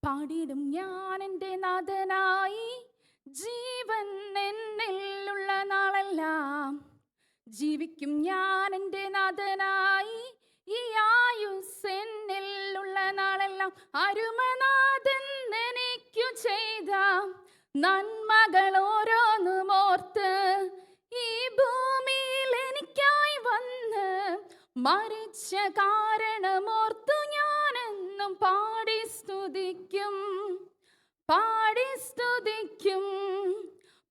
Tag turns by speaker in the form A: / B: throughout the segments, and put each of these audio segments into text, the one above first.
A: പാടിടും ഞാൻ എൻ്റെ നാഥനായി. ജീവൻ എന്നിലുള്ള നാളെല്ലാം ജീവിക്കും ഞാൻ എൻ്റെ നാഥനായി. ഈ ആയുസ് എന്നിലുള്ള നാളെല്ലാം അരുമനാഥൻ എനിക്കു ചെയ്ത നന്മകൾ ഓരോന്നും ഓർത്ത് ഈ ഭൂമിയിൽ എനിക്കായി വന്ന് മരിച്ച കാരണമോർത്തു ഞാനെന്നും പാടി സ്തുതിക്കും.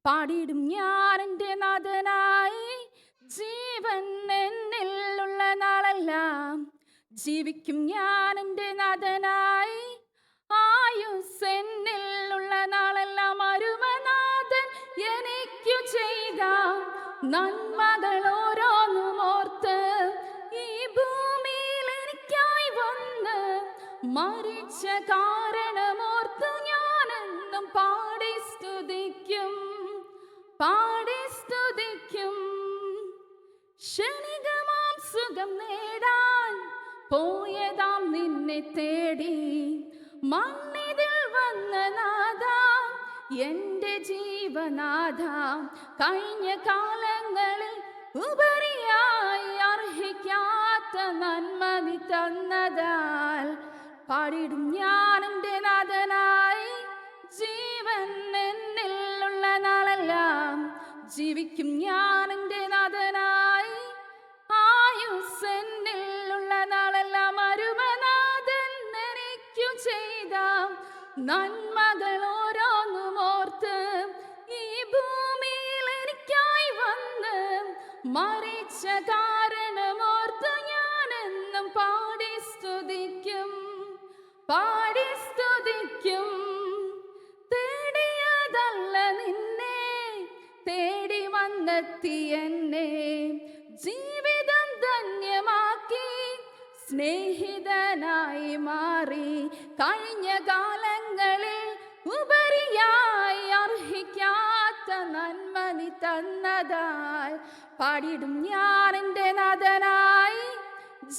A: പാടിടും ഞാൻ എൻ്റെ നാഥനായി. ജീവൻ എന്നിലുള്ള നാളെല്ലാം ജീവിക്കും ഞാൻ എൻ്റെ നാഥനായി. ആയുസ് എന്നിലുള്ള നാളെല്ലാം അരുമനാഥൻ എനിക്കു ചെയ്ത നന്മകൾ ഓരോന്നും ഓർത്ത് ഈ ഭൂമിയിൽ എനിക്കായി വന്ന് മരിച്ച കാരണമോർത്തു ഞാനെന്നും പാടി സ്തുതിക്കും. ക്ഷണികമാം സുഖം നേടാൻ പോയതാം നിന്നെ തേടി മണ്ണിതിൽ വന്ന നാഥ, എൻ്റെ ജീവനാഥ. കഴിഞ്ഞ കാലങ്ങളിൽ ഉപരിയായി അർഹിക്കാത്ത നന്മ നീ തന്നതാൽ പാടിടും ഞാൻ എൻ്റെ നാഥനായി. ജീവൻ എന്നിലുള്ള നാളെല്ലാം ജീവിക്കും ഞാൻ എൻ്റെ നാഥനായി. ആയുസ് എന്നിലുള്ള നാളെല്ലാം അരുമനാഥൻ എനിക്കു ചെയ്ത നന്മകൾ ഓരോന്നും ഓർത്ത് ഈ ഭൂമിയിൽ എനിക്കായി വന്ന് മരിച്ച കാരണമോർത്തു ഞാനെന്നും പാടി സ്തുതിക്കും. തേടിയതല്ല നിന്നെ, തേടി വന്നെത്തി എന്നെ ജീവിതം ധന്യമാക്കി സ്നേഹിതനായി മാറി. കഴിഞ്ഞ കാലങ്ങളിൽ ഉപരിയായി അർഹിക്കാത്ത നന്മ നീ തന്നതാൽ പാടിടും ഞാൻ എൻ്റെ നാഥനായി.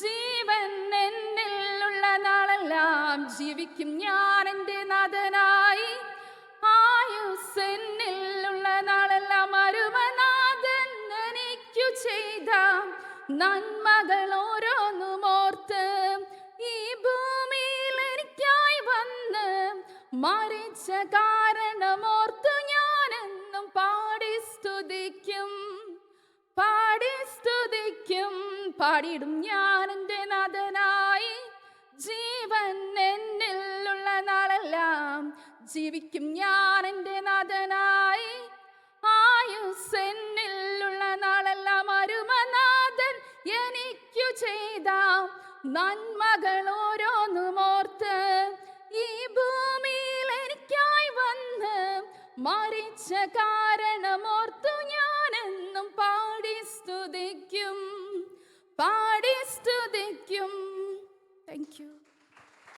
A: ജീവൻ എന്നിലുള്ള നാളെല്ലാം ജീവിക്കും ഞാൻ എൻ്റെ നാഥനായി. ആയുസ് എന്നിലുള്ള നാളെല്ലാം അരുമനാഥൻ എനിക്കു ചെയ്ത നന്മകൾ ഓരോന്നും ഓർത്ത് ഈ ഭൂമിയിൽ എനിക്കായി വന്ന് മരിച്ച കാരണമോർത്തു ഞാനെന്നും പാടി സ്തുതിക്കും. പാടിടും ഞാൻ എൻ്റെ നാഥനായി. ജീവൻ എന്നിലുള്ള നാളെല്ലാം ജീവിക്കും ഞാൻ എൻ്റെ നാഥനായി. ആയുസ് എന്നിലുള്ള നാളെല്ലാം അരുമനാഥൻ എനിക്കു ചെയ്ത നന്മകൾ ഓരോന്നും ഓർത്ത് ഈ ഭൂമിയിൽ എനിക്കായി വന്ന് മരിച്ച കാരണമോർത്തു